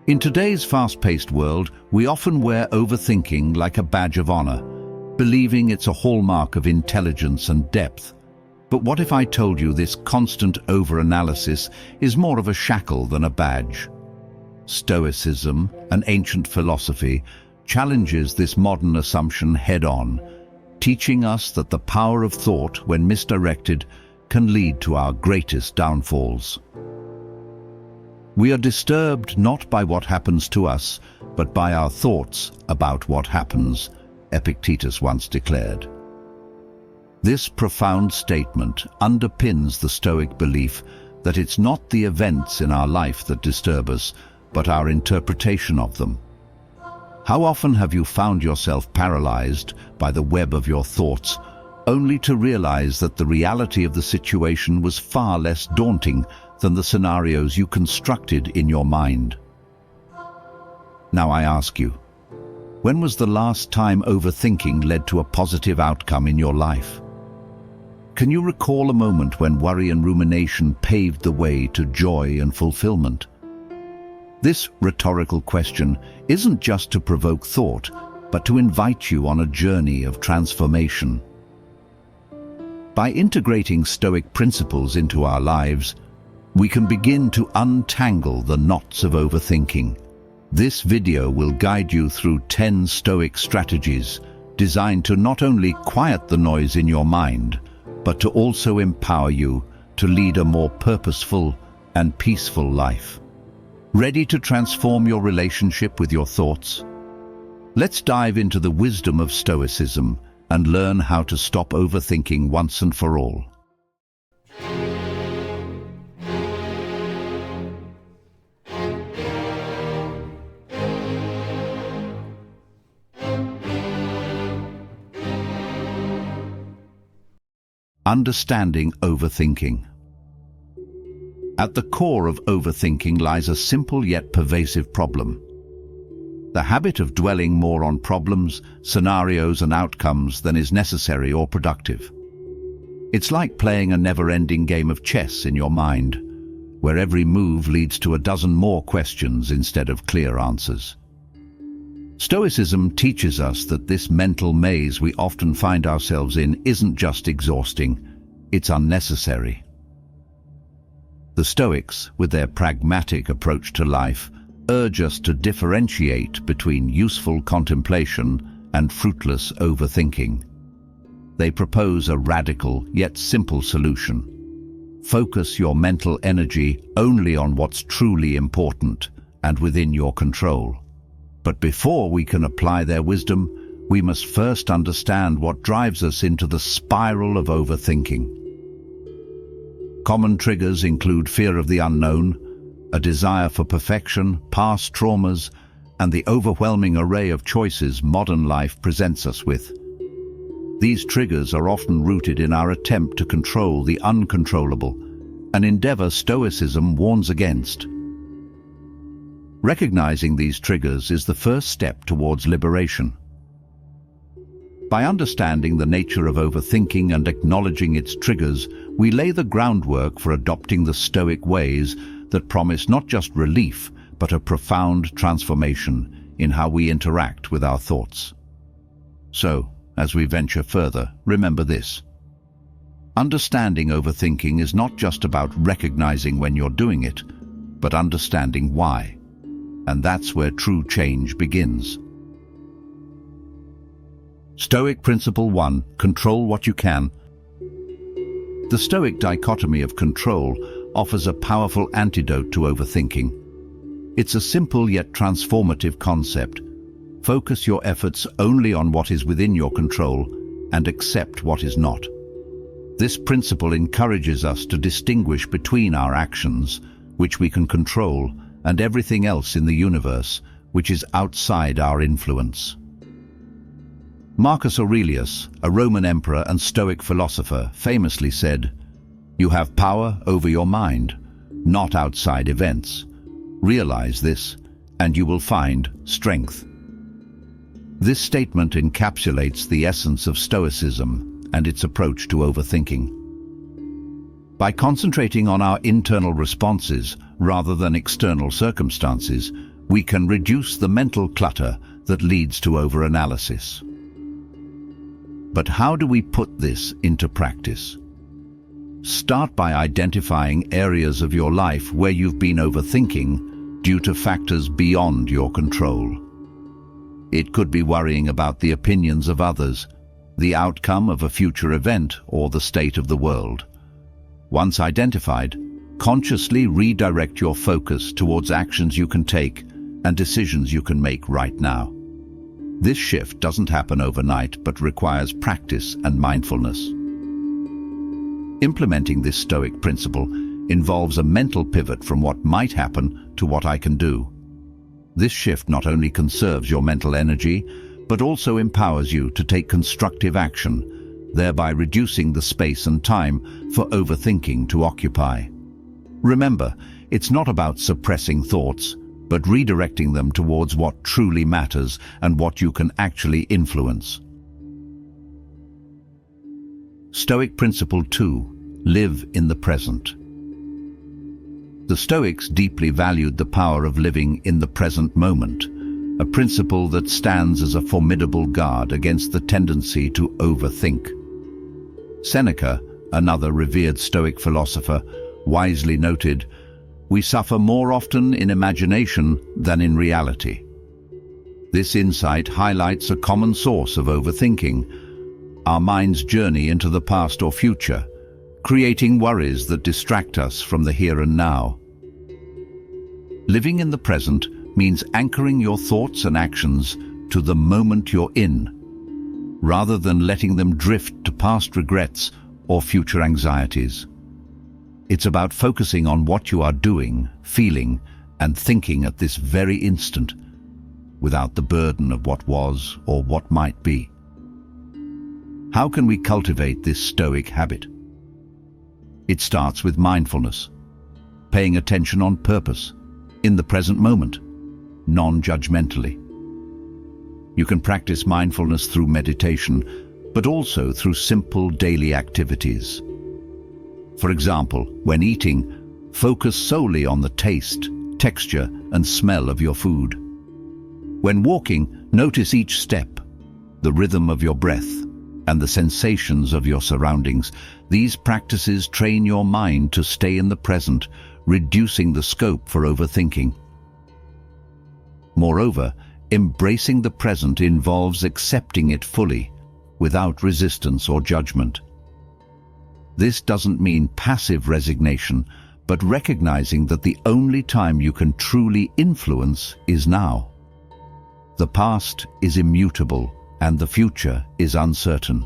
In today's fast-paced world, we often wear overthinking like a badge of honor, believing it's a hallmark of intelligence and depth. But what if I told you this constant over-analysis is more of a shackle than a badge? Stoicism, an ancient philosophy, challenges this modern assumption head-on, teaching us that the power of thought, when misdirected, can lead to our greatest downfalls. We are disturbed not by what happens to us, but by our thoughts about what happens, Epictetus once declared. This profound statement underpins the Stoic belief that it's not the events in our life that disturb us, but our interpretation of them. How often have you found yourself paralyzed by the web of your thoughts, only to realize that the reality of the situation was far less daunting than the scenarios you constructed in your mind? Now I ask you, when was the last time overthinking led to a positive outcome in your life? Can you recall a moment when worry and rumination paved the way to joy and fulfillment? This rhetorical question isn't just to provoke thought, but to invite you on a journey of transformation. By integrating Stoic principles into our lives, we can begin to untangle the knots of overthinking. This video will guide you through 10 Stoic strategies designed to not only quiet the noise in your mind, but to also empower you to lead a more purposeful and peaceful life. Ready to transform your relationship with your thoughts? Let's dive into the wisdom of Stoicism and learn how to stop overthinking once and for all. Understanding overthinking. At the core of overthinking lies a simple yet pervasive problem. The habit of dwelling more on problems, scenarios and outcomes than is necessary or productive. It's like playing a never-ending game of chess in your mind, where every move leads to a dozen more questions instead of clear answers. Stoicism teaches us that this mental maze we often find ourselves in isn't just exhausting, it's unnecessary. The Stoics, with their pragmatic approach to life, urge us to differentiate between useful contemplation and fruitless overthinking. They propose a radical yet simple solution. Focus your mental energy only on what's truly important and within your control. But before we can apply their wisdom, we must first understand what drives us into the spiral of overthinking. Common triggers include fear of the unknown, a desire for perfection, past traumas, and the overwhelming array of choices modern life presents us with. These triggers are often rooted in our attempt to control the uncontrollable, an endeavor Stoicism warns against. Recognizing these triggers is the first step towards liberation. By understanding the nature of overthinking and acknowledging its triggers, we lay the groundwork for adopting the Stoic ways that promise not just relief, but a profound transformation in how we interact with our thoughts. So, as we venture further, remember this. Understanding overthinking is not just about recognizing when you're doing it, but understanding why. And that's where true change begins. Stoic Principle 1. Control what you can. The Stoic dichotomy of control offers a powerful antidote to overthinking. It's a simple yet transformative concept. Focus your efforts only on what is within your control and accept what is not. This principle encourages us to distinguish between our actions, which we can control, and everything else in the universe, which is outside our influence. Marcus Aurelius, a Roman emperor and Stoic philosopher, famously said, "You have power over your mind, not outside events. Realize this, and you will find strength." This statement encapsulates the essence of Stoicism and its approach to overthinking. By concentrating on our internal responses rather than external circumstances, we can reduce the mental clutter that leads to overanalysis. But how do we put this into practice? Start by identifying areas of your life where you've been overthinking due to factors beyond your control. It could be worrying about the opinions of others, the outcome of a future event, or the state of the world. Once identified, consciously redirect your focus towards actions you can take and decisions you can make right now. This shift doesn't happen overnight, but requires practice and mindfulness. Implementing this Stoic principle involves a mental pivot from what might happen to what I can do. This shift not only conserves your mental energy, but also empowers you to take constructive action, thereby reducing the space and time for overthinking to occupy. Remember, it's not about suppressing thoughts, but redirecting them towards what truly matters and what you can actually influence. Stoic Principle 2. Live in the present. The Stoics deeply valued the power of living in the present moment, a principle that stands as a formidable guard against the tendency to overthink. Seneca, another revered Stoic philosopher, wisely noted, "We suffer more often in imagination than in reality." This insight highlights a common source of overthinking, our mind's journey into the past or future, creating worries that distract us from the here and now. Living in the present means anchoring your thoughts and actions to the moment you're in, rather than letting them drift to past regrets or future anxieties. It's about focusing on what you are doing, feeling, and thinking at this very instant, without the burden of what was or what might be. How can we cultivate this Stoic habit? It starts with mindfulness, paying attention on purpose, in the present moment, non-judgmentally. You can practice mindfulness through meditation, but also through simple daily activities. For example, when eating, focus solely on the taste, texture, and smell of your food. When walking, notice each step, the rhythm of your breath, and the sensations of your surroundings. These practices train your mind to stay in the present, reducing the scope for overthinking. Moreover, embracing the present involves accepting it fully, without resistance or judgment. This doesn't mean passive resignation, but recognizing that the only time you can truly influence is now. The past is immutable, and the future is uncertain.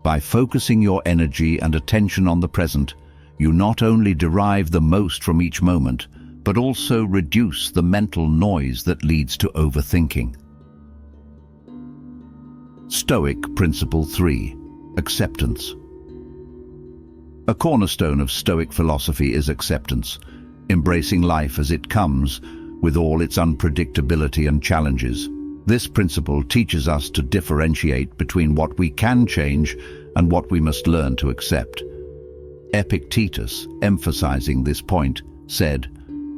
By focusing your energy and attention on the present, you not only derive the most from each moment, but also reduce the mental noise that leads to overthinking. Stoic Principle 3. Acceptance. A cornerstone of Stoic philosophy is acceptance, embracing life as it comes, with all its unpredictability and challenges. This principle teaches us to differentiate between what we can change and what we must learn to accept. Epictetus, emphasizing this point, said,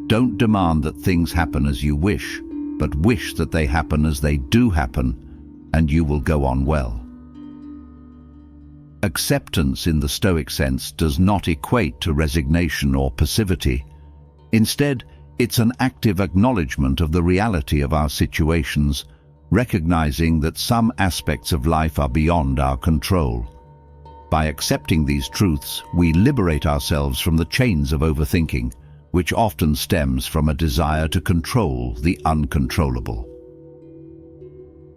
"Don't demand that things happen as you wish, but wish that they happen as they do happen, and you will go on well." Acceptance in the Stoic sense does not equate to resignation or passivity. Instead, it's an active acknowledgement of the reality of our situations, recognizing that some aspects of life are beyond our control. By accepting these truths, we liberate ourselves from the chains of overthinking, which often stems from a desire to control the uncontrollable.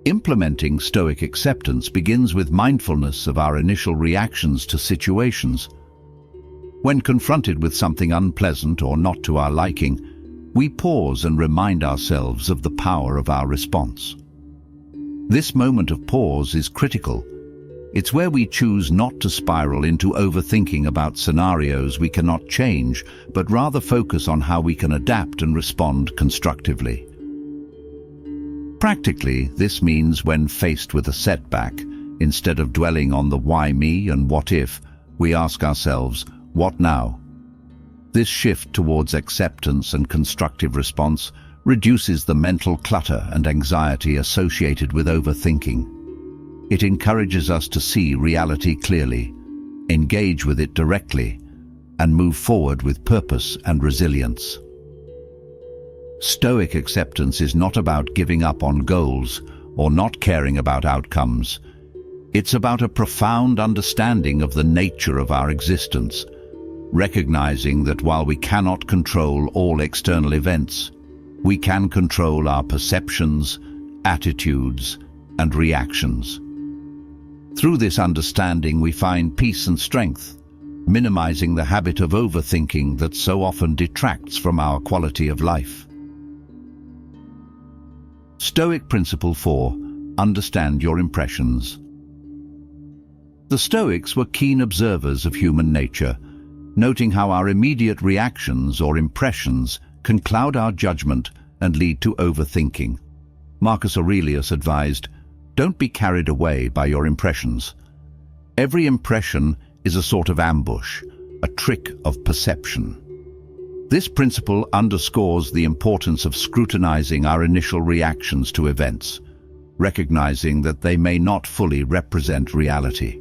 Implementing Stoic acceptance begins with mindfulness of our initial reactions to situations. When confronted with something unpleasant or not to our liking, we pause and remind ourselves of the power of our response. This moment of pause is critical. It's where we choose not to spiral into overthinking about scenarios we cannot change, but rather focus on how we can adapt and respond constructively. Practically, this means when faced with a setback, instead of dwelling on the why me and what if, we ask ourselves, what now? This shift towards acceptance and constructive response reduces the mental clutter and anxiety associated with overthinking. It encourages us to see reality clearly, engage with it directly, and move forward with purpose and resilience. Stoic acceptance is not about giving up on goals or not caring about outcomes. It's about a profound understanding of the nature of our existence, recognizing that while we cannot control all external events, we can control our perceptions, attitudes, and reactions. Through this understanding, we find peace and strength, minimizing the habit of overthinking that so often detracts from our quality of life. Stoic Principle 4. Understand your impressions. The Stoics were keen observers of human nature, noting how our immediate reactions or impressions can cloud our judgment and lead to overthinking. Marcus Aurelius advised, "Don't be carried away by your impressions. Every impression is a sort of ambush, a trick of perception." This principle underscores the importance of scrutinizing our initial reactions to events, recognizing that they may not fully represent reality.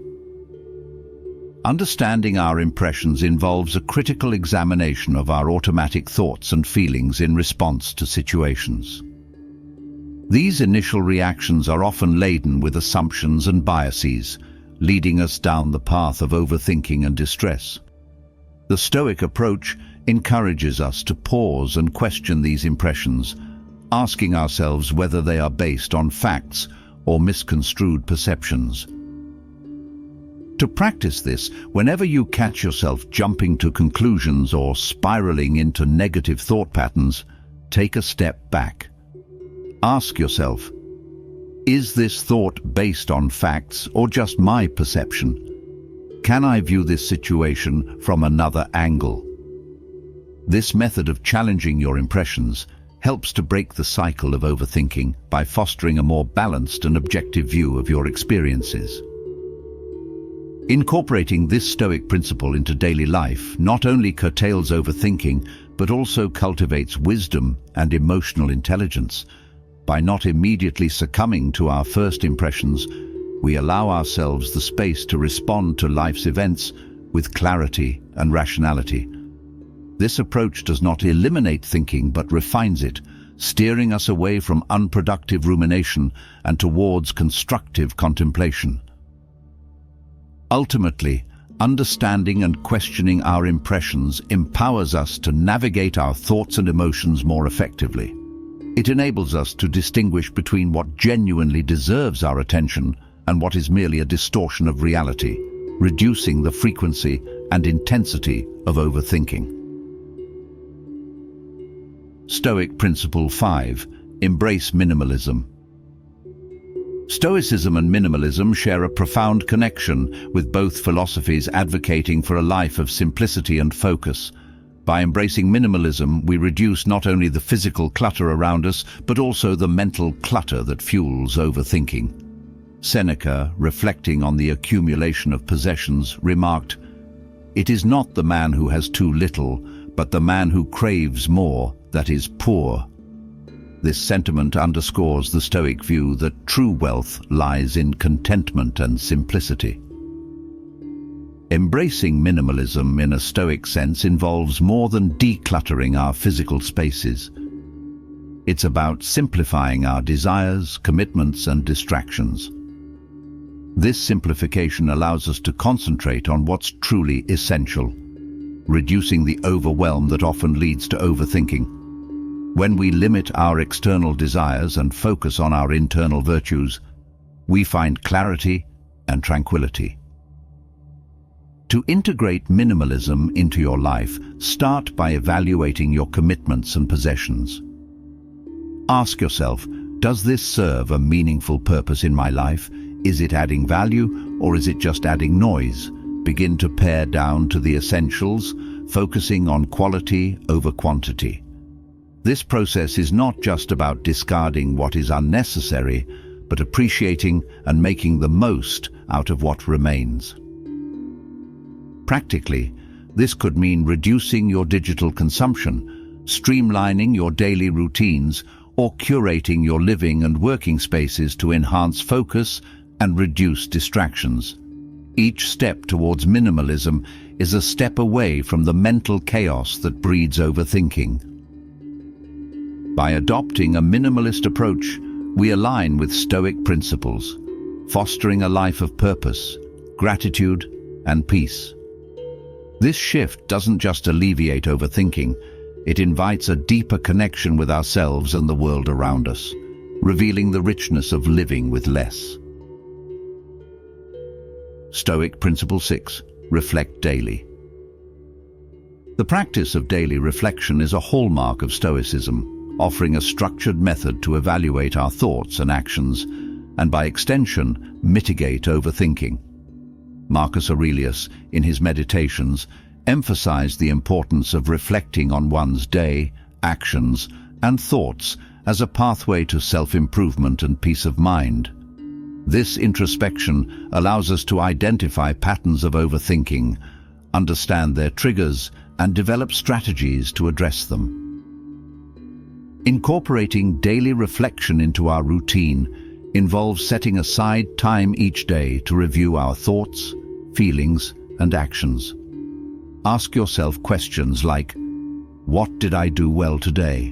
Understanding our impressions involves a critical examination of our automatic thoughts and feelings in response to situations. These initial reactions are often laden with assumptions and biases, leading us down the path of overthinking and distress. The Stoic approach encourages us to pause and question these impressions, asking ourselves whether they are based on facts or misconstrued perceptions. To practice this, whenever you catch yourself jumping to conclusions or spiraling into negative thought patterns, take a step back. Ask yourself, is this thought based on facts or just my perception? Can I view this situation from another angle? This method of challenging your impressions helps to break the cycle of overthinking by fostering a more balanced and objective view of your experiences. Incorporating this Stoic principle into daily life not only curtails overthinking, but also cultivates wisdom and emotional intelligence. By not immediately succumbing to our first impressions, we allow ourselves the space to respond to life's events with clarity and rationality. This approach does not eliminate thinking but refines it, steering us away from unproductive rumination and towards constructive contemplation. Ultimately, understanding and questioning our impressions empowers us to navigate our thoughts and emotions more effectively. It enables us to distinguish between what genuinely deserves our attention and what is merely a distortion of reality, reducing the frequency and intensity of overthinking. Stoic Principle 5. Embrace minimalism. Stoicism and minimalism share a profound connection, with both philosophies advocating for a life of simplicity and focus. By embracing minimalism, we reduce not only the physical clutter around us, but also the mental clutter that fuels overthinking. Seneca, reflecting on the accumulation of possessions, remarked, "It is not the man who has too little, but the man who craves more that is poor." This sentiment underscores the Stoic view that true wealth lies in contentment and simplicity. Embracing minimalism in a Stoic sense involves more than decluttering our physical spaces. It's about simplifying our desires, commitments, and distractions. This simplification allows us to concentrate on what's truly essential, reducing the overwhelm that often leads to overthinking. When we limit our external desires and focus on our internal virtues, we find clarity and tranquility. To integrate minimalism into your life, start by evaluating your commitments and possessions. Ask yourself, does this serve a meaningful purpose in my life? Is it adding value, or is it just adding noise? Begin to pare down to the essentials, focusing on quality over quantity. This process is not just about discarding what is unnecessary, but appreciating and making the most out of what remains. Practically, this could mean reducing your digital consumption, streamlining your daily routines, or curating your living and working spaces to enhance focus and reduce distractions. Each step towards minimalism is a step away from the mental chaos that breeds overthinking. By adopting a minimalist approach, we align with Stoic principles, fostering a life of purpose, gratitude, and peace. This shift doesn't just alleviate overthinking, it invites a deeper connection with ourselves and the world around us, revealing the richness of living with less. Stoic Principle 6. Reflect daily. The practice of daily reflection is a hallmark of Stoicism, offering a structured method to evaluate our thoughts and actions, and by extension, mitigate overthinking. Marcus Aurelius, in his Meditations, emphasized the importance of reflecting on one's day, actions, and thoughts as a pathway to self-improvement and peace of mind. This introspection allows us to identify patterns of overthinking, understand their triggers, and develop strategies to address them. Incorporating daily reflection into our routine involves setting aside time each day to review our thoughts, feelings, and actions. Ask yourself questions like, what did I do well today?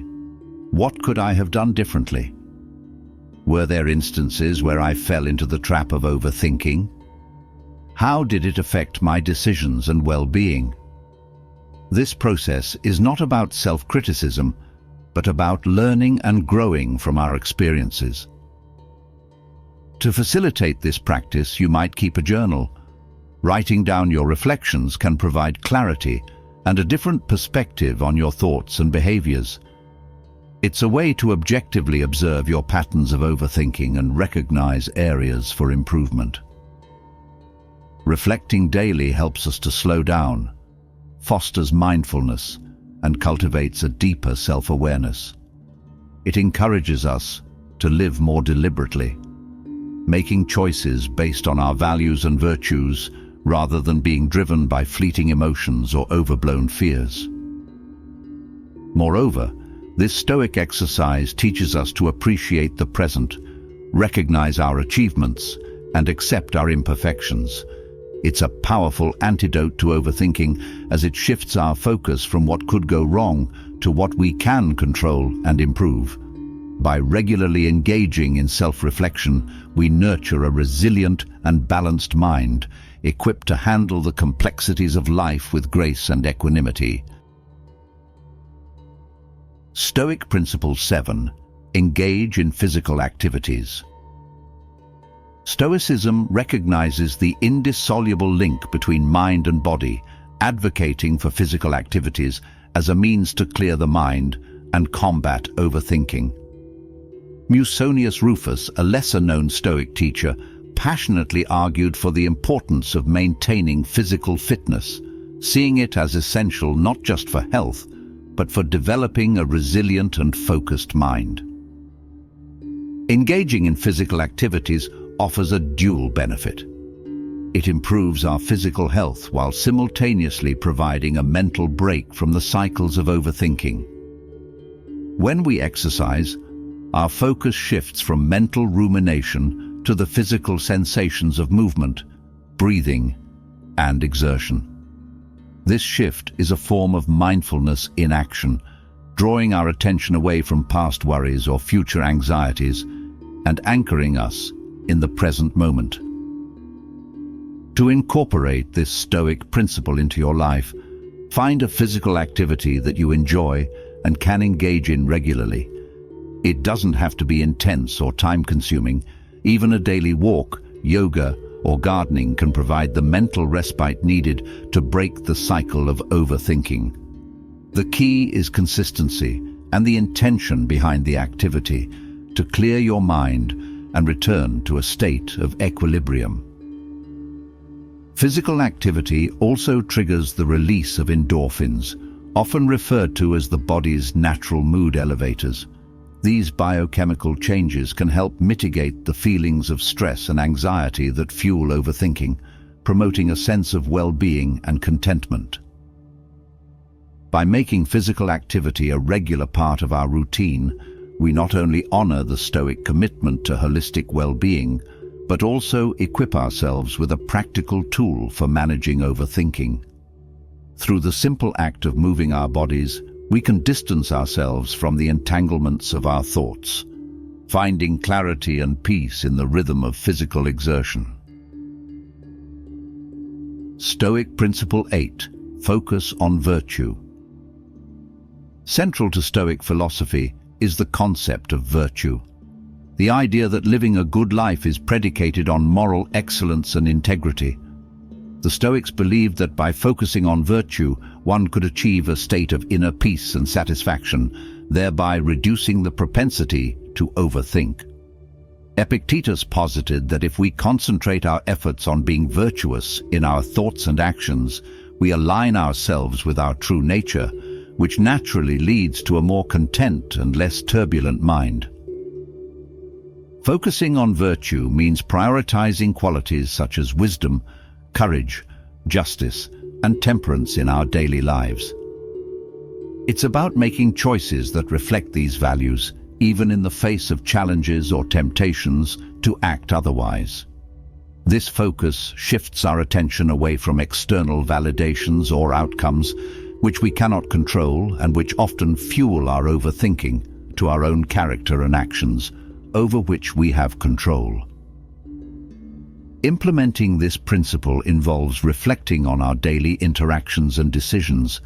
What could I have done differently? Were there instances where I fell into the trap of overthinking? How did it affect my decisions and well-being? This process is not about self-criticism, but about learning and growing from our experiences. To facilitate this practice, you might keep a journal. Writing down your reflections can provide clarity and a different perspective on your thoughts and behaviors. It's a way to objectively observe your patterns of overthinking and recognize areas for improvement. Reflecting daily helps us to slow down, fosters mindfulness, and cultivates a deeper self-awareness. It encourages us to live more deliberately, making choices based on our values and virtues rather than being driven by fleeting emotions or overblown fears. Moreover, this Stoic exercise teaches us to appreciate the present, recognize our achievements, and accept our imperfections. It's a powerful antidote to overthinking as it shifts our focus from what could go wrong to what we can control and improve. By regularly engaging in self-reflection, we nurture a resilient and balanced mind, equipped to handle the complexities of life with grace and equanimity. Stoic Principle 7. Engage in physical activities. Stoicism recognizes the indissoluble link between mind and body, advocating for physical activities as a means to clear the mind and combat overthinking. Musonius Rufus, a lesser-known Stoic teacher, passionately argued for the importance of maintaining physical fitness, seeing it as essential not just for health, but for developing a resilient and focused mind. Engaging in physical activities offers a dual benefit. It improves our physical health while simultaneously providing a mental break from the cycles of overthinking. When we exercise, our focus shifts from mental rumination to the physical sensations of movement, breathing, and exertion. This shift is a form of mindfulness in action, drawing our attention away from past worries or future anxieties and anchoring us in the present moment. To incorporate this Stoic principle into your life, find a physical activity that you enjoy and can engage in regularly. It doesn't have to be intense or time-consuming. Even a daily walk, yoga, or gardening can provide the mental respite needed to break the cycle of overthinking. The key is consistency and the intention behind the activity to clear your mind and return to a state of equilibrium. Physical activity also triggers the release of endorphins, often referred to as the body's natural mood elevators. These biochemical changes can help mitigate the feelings of stress and anxiety that fuel overthinking, promoting a sense of well-being and contentment. By making physical activity a regular part of our routine, we not only honor the Stoic commitment to holistic well-being, but also equip ourselves with a practical tool for managing overthinking. Through the simple act of moving our bodies, we can distance ourselves from the entanglements of our thoughts, finding clarity and peace in the rhythm of physical exertion. Stoic Principle 8. Focus on virtue. Central to Stoic philosophy is the concept of virtue. The idea that living a good life is predicated on moral excellence and integrity. The Stoics believed that by focusing on virtue, one could achieve a state of inner peace and satisfaction, thereby reducing the propensity to overthink. Epictetus posited that if we concentrate our efforts on being virtuous in our thoughts and actions, we align ourselves with our true nature, which naturally leads to a more content and less turbulent mind. Focusing on virtue means prioritizing qualities such as wisdom, courage, justice, and temperance in our daily lives. It's about making choices that reflect these values, even in the face of challenges or temptations to act otherwise. This focus shifts our attention away from external validations or outcomes which we cannot control and which often fuel our overthinking, to our own character and actions, over which we have control. Implementing this principle involves reflecting on our daily interactions and decisions,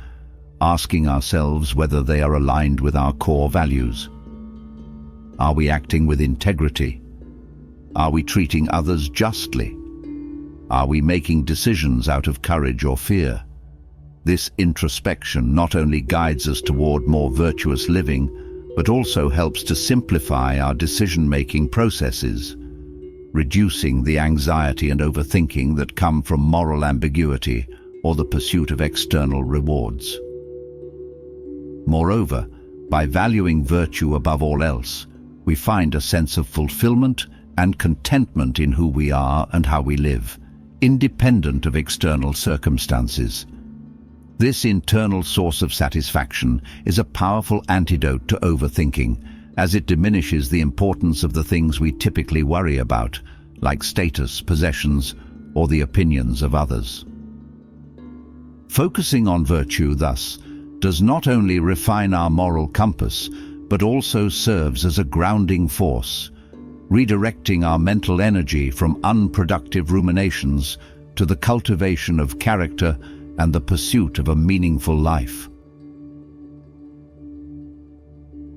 asking ourselves whether they are aligned with our core values. Are we acting with integrity? Are we treating others justly? Are we making decisions out of courage or fear? This introspection not only guides us toward more virtuous living, but also helps to simplify our decision-making processes, reducing the anxiety and overthinking that come from moral ambiguity or the pursuit of external rewards. Moreover, by valuing virtue above all else, we find a sense of fulfillment and contentment in who we are and how we live, independent of external circumstances. This internal source of satisfaction is a powerful antidote to overthinking, as it diminishes the importance of the things we typically worry about, like status, possessions, or the opinions of others. Focusing on virtue, thus, does not only refine our moral compass, but also serves as a grounding force, redirecting our mental energy from unproductive ruminations to the cultivation of character and the pursuit of a meaningful life.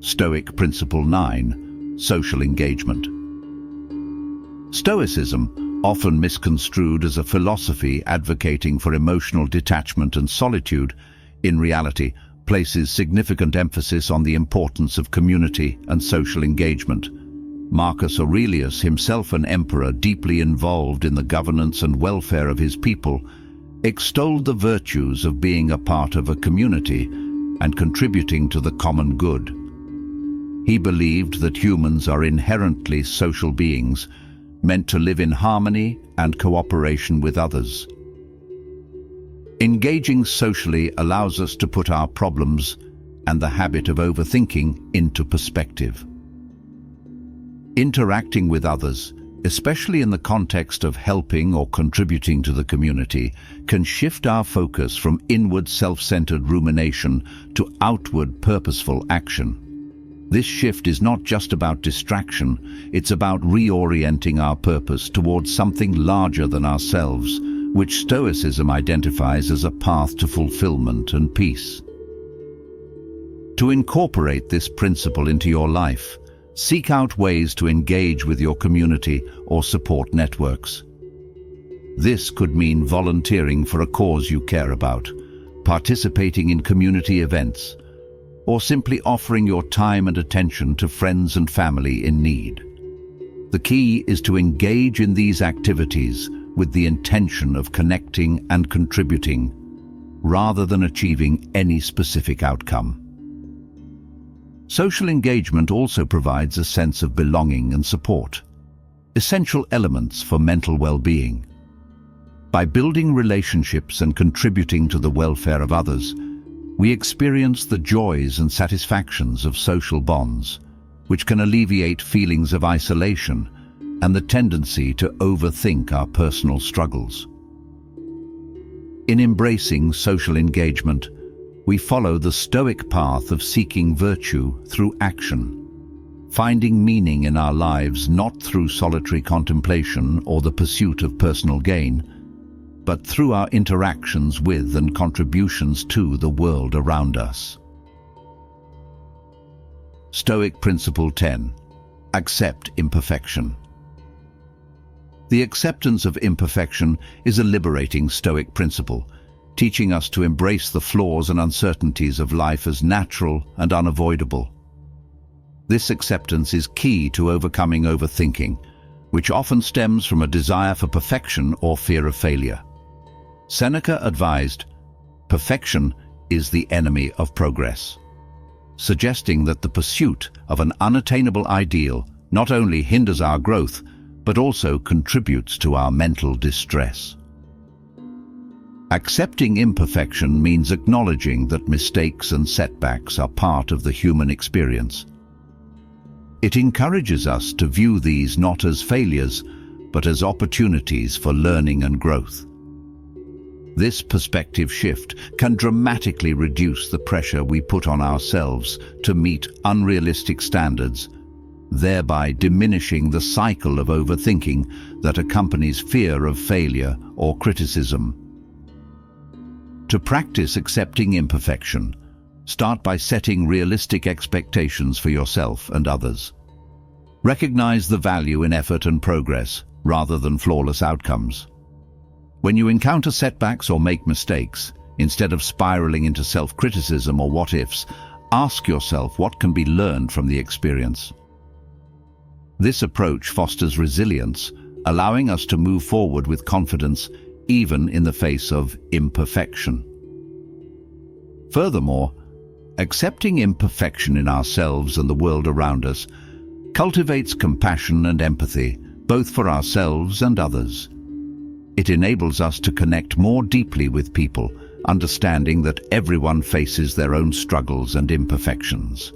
Stoic Principle 9. Social Engagement. Stoicism, often misconstrued as a philosophy advocating for emotional detachment and solitude, in reality places significant emphasis on the importance of community and social engagement. Marcus Aurelius, himself an emperor deeply involved in the governance and welfare of his people, extolled the virtues of being a part of a community and contributing to the common good. He believed that humans are inherently social beings, meant to live in harmony and cooperation with others. Engaging socially allows us to put our problems and the habit of overthinking into perspective. Interacting with others, especially in the context of helping or contributing to the community, can shift our focus from inward self-centered rumination to outward purposeful action. This shift is not just about distraction, it's about reorienting our purpose towards something larger than ourselves, which Stoicism identifies as a path to fulfillment and peace. To incorporate this principle into your life, seek out ways to engage with your community or support networks. This could mean volunteering for a cause you care about, participating in community events, or simply offering your time and attention to friends and family in need. The key is to engage in these activities with the intention of connecting and contributing, rather than achieving any specific outcome. Social engagement also provides a sense of belonging and support, essential elements for mental well-being. By building relationships and contributing to the welfare of others, We experience the joys and satisfactions of social bonds, which can alleviate feelings of isolation and the tendency to overthink our personal struggles. In embracing social engagement, we follow the Stoic path of seeking virtue through action, finding meaning in our lives not through solitary contemplation or the pursuit of personal gain, but through our interactions with and contributions to the world around us. Stoic Principle 10. Accept imperfection. The acceptance of imperfection is a liberating Stoic principle, teaching us to embrace the flaws and uncertainties of life as natural and unavoidable. This acceptance is key to overcoming overthinking, which often stems from a desire for perfection or fear of failure. Seneca advised, "Perfection is the enemy of progress," suggesting that the pursuit of an unattainable ideal not only hinders our growth, but also contributes to our mental distress. Accepting imperfection means acknowledging that mistakes and setbacks are part of the human experience. It encourages us to view these not as failures, but as opportunities for learning and growth. This perspective shift can dramatically reduce the pressure we put on ourselves to meet unrealistic standards, thereby diminishing the cycle of overthinking that accompanies fear of failure or criticism. To practice accepting imperfection, start by setting realistic expectations for yourself and others. Recognize the value in effort and progress rather than flawless outcomes. When you encounter setbacks or make mistakes, instead of spiraling into self-criticism or what-ifs, ask yourself what can be learned from the experience. This approach fosters resilience, allowing us to move forward with confidence even in the face of imperfection. Furthermore, accepting imperfection in ourselves and the world around us cultivates compassion and empathy, both for ourselves and others. It enables us to connect more deeply with people, understanding that everyone faces their own struggles and imperfections.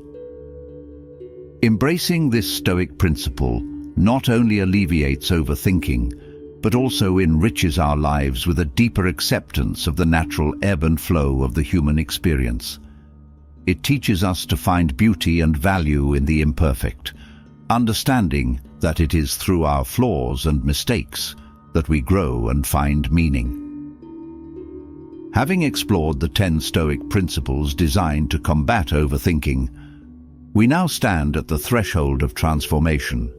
Embracing this Stoic principle not only alleviates overthinking, but also enriches our lives with a deeper acceptance of the natural ebb and flow of the human experience. It teaches us to find beauty and value in the imperfect, understanding that it is through our flaws and mistakes that we grow and find meaning. Having explored the 10 Stoic principles designed to combat overthinking, we now stand at the threshold of transformation,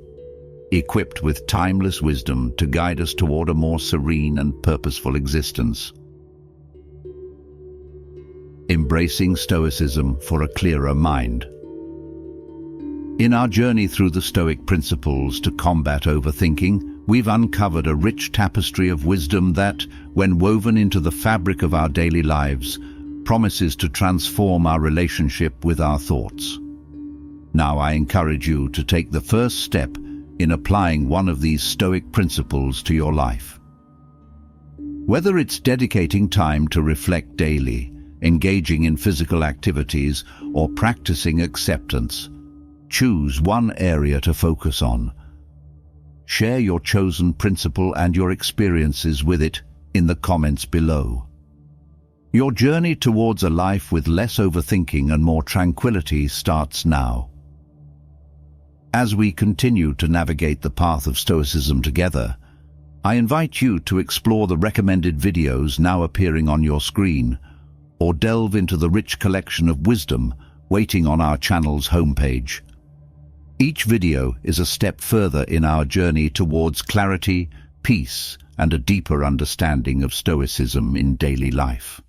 equipped with timeless wisdom to guide us toward a more serene and purposeful existence. Embracing Stoicism for a clearer mind. In our journey through the Stoic principles to combat overthinking, we've uncovered a rich tapestry of wisdom that, when woven into the fabric of our daily lives, promises to transform our relationship with our thoughts. Now I encourage you to take the first step in applying one of these Stoic principles to your life. Whether it's dedicating time to reflect daily, engaging in physical activities, or practicing acceptance, choose one area to focus on. Share your chosen principle and your experiences with it in the comments below. Your journey towards a life with less overthinking and more tranquility starts now. As we continue to navigate the path of Stoicism together, I invite you to explore the recommended videos now appearing on your screen, or delve into the rich collection of wisdom waiting on our channel's homepage. Each video is a step further in our journey towards clarity, peace, and a deeper understanding of Stoicism in daily life.